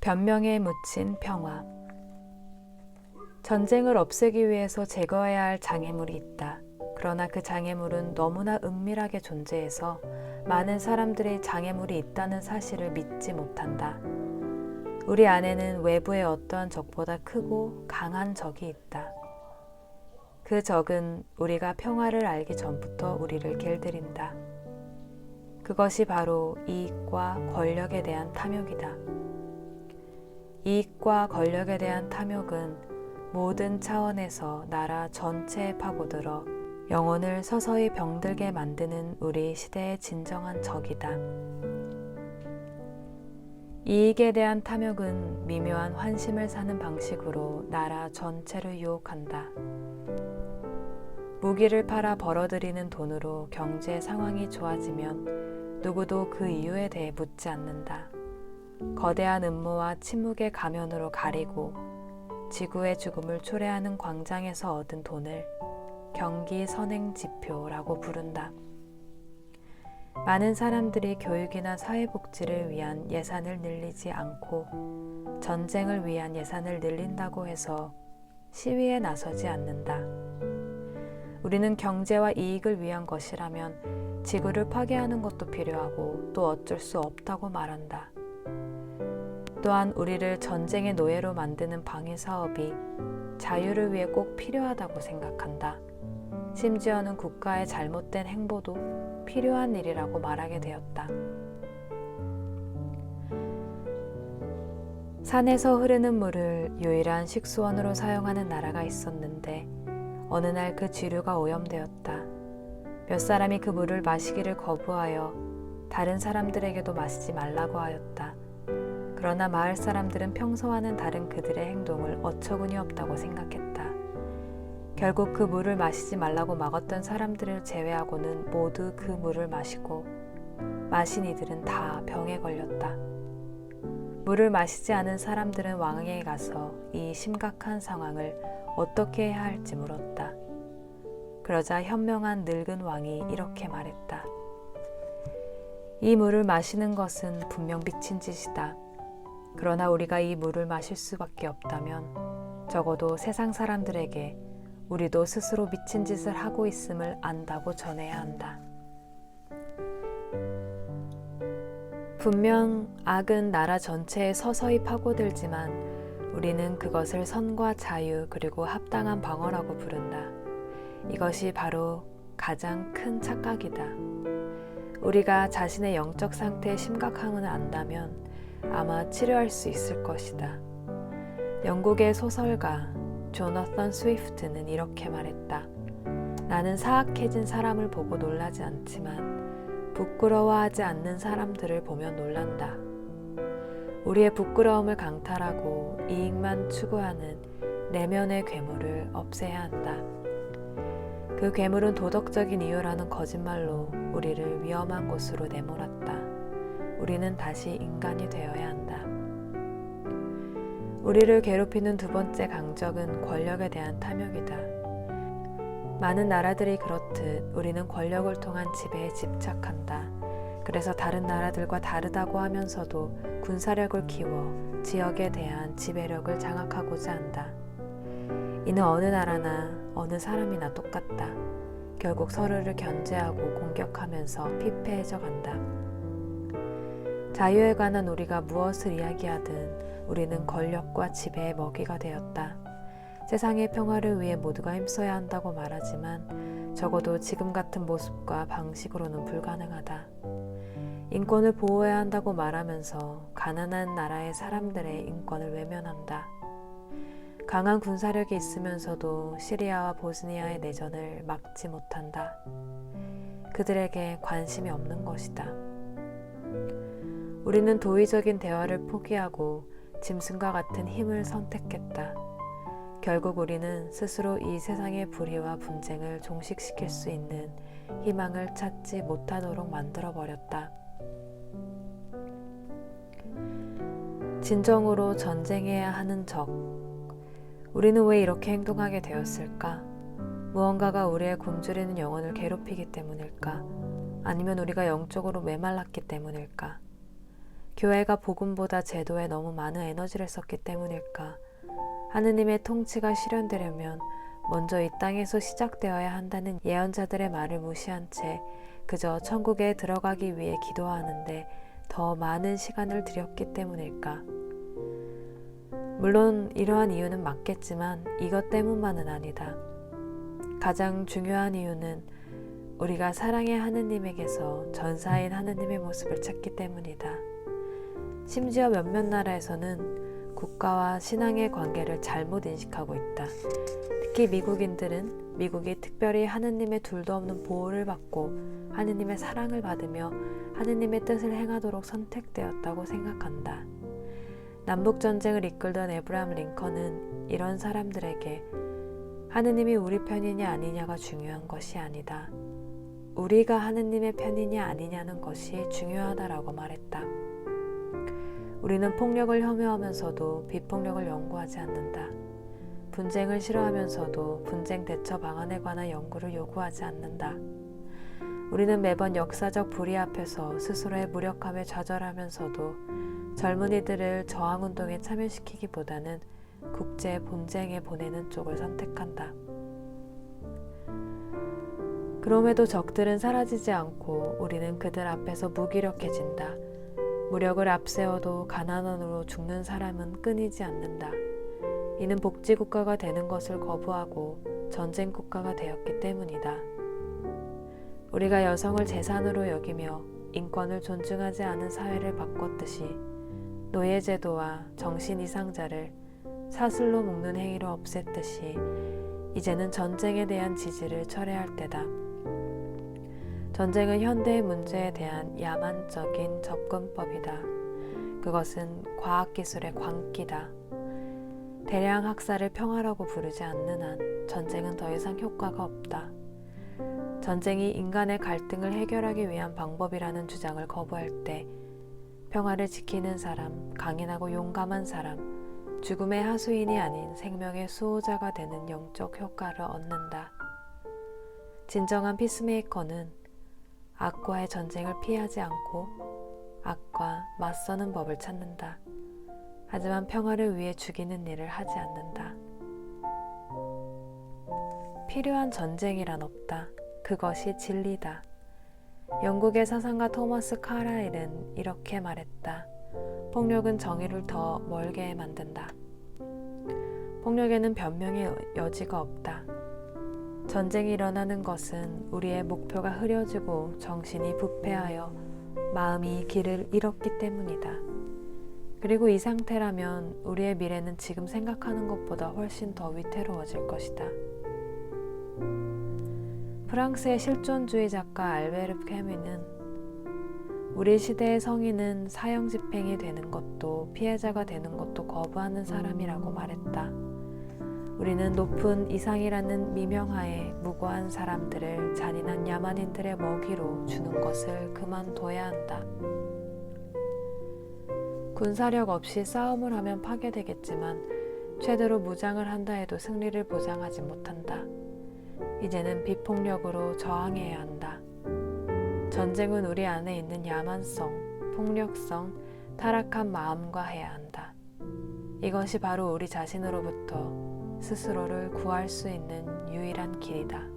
변명에 묻힌 평화. 전쟁을 없애기 위해서 제거해야 할 장애물이 있다. 그러나 그 장애물은 너무나 은밀하게 존재해서 많은 사람들이 장애물이 있다는 사실을 믿지 못한다. 우리 안에는 외부의 어떠한 적보다 크고 강한 적이 있다. 그 적은 우리가 평화를 알기 전부터 우리를 길들인다. 그것이 바로 이익과 권력에 대한 탐욕이다. 이익과 권력에 대한 탐욕은 모든 차원에서 나라 전체에 파고들어 영혼을 서서히 병들게 만드는 우리 시대의 진정한 적이다. 이익에 대한 탐욕은 미묘한 환심을 사는 방식으로 나라 전체를 유혹한다. 무기를 팔아 벌어들이는 돈으로 경제 상황이 좋아지면 누구도 그 이유에 대해 묻지 않는다. 거대한 음모와 침묵의 가면으로 가리고 지구의 죽음을 초래하는 광장에서 얻은 돈을 경기 선행지표라고 부른다. 많은 사람들이 교육이나 사회복지를 위한 예산을 늘리지 않고 전쟁을 위한 예산을 늘린다고 해서 시위에 나서지 않는다. 우리는 경제와 이익을 위한 것이라면 지구를 파괴하는 것도 필요하고 또 어쩔 수 없다고 말한다. 또한 우리를 전쟁의 노예로 만드는 방위 사업이 자유를 위해 꼭 필요하다고 생각한다. 심지어는 국가의 잘못된 행보도 필요한 일이라고 말하게 되었다. 산에서 흐르는 물을 유일한 식수원으로 사용하는 나라가 있었는데 어느 날 그 지류가 오염되었다. 몇 사람이 그 물을 마시기를 거부하여 다른 사람들에게도 마시지 말라고 하였다. 그러나 마을 사람들은 평소와는 다른 그들의 행동을 어처구니 없다고 생각했다. 결국 그 물을 마시지 말라고 막았던 사람들을 제외하고는 모두 그 물을 마시고 마신 이들은 다 병에 걸렸다. 물을 마시지 않은 사람들은 왕에게 가서 이 심각한 상황을 어떻게 해야 할지 물었다. 그러자 현명한 늙은 왕이 이렇게 말했다. 이 물을 마시는 것은 분명 미친 짓이다. 그러나 우리가 이 물을 마실 수밖에 없다면 적어도 세상 사람들에게 우리도 스스로 미친 짓을 하고 있음을 안다고 전해야 한다. 분명 악은 나라 전체에 서서히 파고들지만 우리는 그것을 선과 자유 그리고 합당한 방어라고 부른다. 이것이 바로 가장 큰 착각이다. 우리가 자신의 영적 상태의 심각함을 안다면 아마 치료할 수 있을 것이다. 영국의 소설가 조너선 스위프트는 이렇게 말했다. 나는 사악해진 사람을 보고 놀라지 않지만 부끄러워하지 않는 사람들을 보면 놀란다. 우리의 부끄러움을 강탈하고 이익만 추구하는 내면의 괴물을 없애야 한다. 그 괴물은 도덕적인 이유라는 거짓말로 우리를 위험한 곳으로 내몰았다. 우리는 다시 인간이 되어야 한다. 우리를 괴롭히는 두 번째 강적은 권력에 대한 탐욕이다. 많은 나라들이 그렇듯 우리는 권력을 통한 지배에 집착한다. 그래서 다른 나라들과 다르다고 하면서도 군사력을 키워 지역에 대한 지배력을 장악하고자 한다. 이는 어느 나라나 어느 사람이나 똑같다. 결국 서로를 견제하고 공격하면서 피폐해져 간다. 자유에 관한 우리가 무엇을 이야기하든 우리는 권력과 지배의 먹이가 되었다. 세상의 평화를 위해 모두가 힘써야 한다고 말하지만 적어도 지금 같은 모습과 방식으로는 불가능하다. 인권을 보호해야 한다고 말하면서 가난한 나라의 사람들의 인권을 외면한다. 강한 군사력이 있으면서도 시리아와 보스니아의 내전을 막지 못한다. 그들에게 관심이 없는 것이다. 우리는 도의적인 대화를 포기하고 짐승과 같은 힘을 선택했다. 결국 우리는 스스로 이 세상의 불의와 분쟁을 종식시킬 수 있는 희망을 찾지 못하도록 만들어버렸다. 진정으로 전쟁해야 하는 적. 우리는 왜 이렇게 행동하게 되었을까? 무언가가 우리의 굶주리는 영혼을 괴롭히기 때문일까? 아니면 우리가 영적으로 메말랐기 때문일까? 교회가 복음보다 제도에 너무 많은 에너지를 썼기 때문일까? 하느님의 통치가 실현되려면 먼저 이 땅에서 시작되어야 한다는 예언자들의 말을 무시한 채 그저 천국에 들어가기 위해 기도하는데 더 많은 시간을 들였기 때문일까? 물론 이러한 이유는 맞겠지만 이것 때문만은 아니다. 가장 중요한 이유는 우리가 사랑의 하느님에게서 전사인 하느님의 모습을 찾기 때문이다. 심지어 몇몇 나라에서는 국가와 신앙의 관계를 잘못 인식하고 있다. 특히 미국인들은 미국이 특별히 하느님의 둘도 없는 보호를 받고 하느님의 사랑을 받으며 하느님의 뜻을 행하도록 선택되었다고 생각한다. 남북전쟁을 이끌던 에브라함 링컨은 이런 사람들에게 하느님이 우리 편이냐 아니냐가 중요한 것이 아니다. 우리가 하느님의 편이냐 아니냐는 것이 중요하다라고 말했다. 우리는 폭력을 혐오하면서도 비폭력을 연구하지 않는다. 분쟁을 싫어하면서도 분쟁 대처 방안에 관한 연구를 요구하지 않는다. 우리는 매번 역사적 불의 앞에서 스스로의 무력함에 좌절하면서도 젊은이들을 저항운동에 참여시키기보다는 국제 분쟁에 보내는 쪽을 선택한다. 그럼에도 적들은 사라지지 않고 우리는 그들 앞에서 무기력해진다. 무력을 앞세워도 가난원으로 죽는 사람은 끊이지 않는다. 이는 복지국가가 되는 것을 거부하고 전쟁국가가 되었기 때문이다. 우리가 여성을 재산으로 여기며 인권을 존중하지 않은 사회를 바꿨듯이 노예제도와 정신이상자를 사슬로 묶는 행위로 없앴듯이 이제는 전쟁에 대한 지지를 철회할 때다. 전쟁은 현대의 문제에 대한 야만적인 접근법이다. 그것은 과학기술의 광기다. 대량 학살을 평화라고 부르지 않는 한 전쟁은 더 이상 효과가 없다. 전쟁이 인간의 갈등을 해결하기 위한 방법이라는 주장을 거부할 때 평화를 지키는 사람, 강인하고 용감한 사람, 죽음의 하수인이 아닌 생명의 수호자가 되는 영적 효과를 얻는다. 진정한 피스메이커는 악과의 전쟁을 피하지 않고 악과 맞서는 법을 찾는다. 하지만 평화를 위해 죽이는 일을 하지 않는다. 필요한 전쟁이란 없다. 그것이 진리다. 영국의 사상가 토머스 카라일은 이렇게 말했다. 폭력은 정의를 더 멀게 만든다. 폭력에는 변명의 여지가 없다. 전쟁이 일어나는 것은 우리의 목표가 흐려지고 정신이 부패하여 마음이 길을 잃었기 때문이다. 그리고 이 상태라면 우리의 미래는 지금 생각하는 것보다 훨씬 더 위태로워질 것이다. 프랑스의 실존주의 작가 알베르 캐뮈는 우리 시대의 성인은 사형 집행이 되는 것도 피해자가 되는 것도 거부하는 사람이라고 말했다. 우리는 높은 이상이라는 미명하에 무고한 사람들을 잔인한 야만인들의 먹이로 주는 것을 그만둬야 한다. 군사력 없이 싸움을 하면 파괴되겠지만 최대로 무장을 한다 해도 승리를 보장하지 못한다. 이제는 비폭력으로 저항해야 한다. 전쟁은 우리 안에 있는 야만성, 폭력성, 타락한 마음과 해야 한다. 이것이 바로 우리 자신으로부터 스스로를 구할 수 있는 유일한 길이다.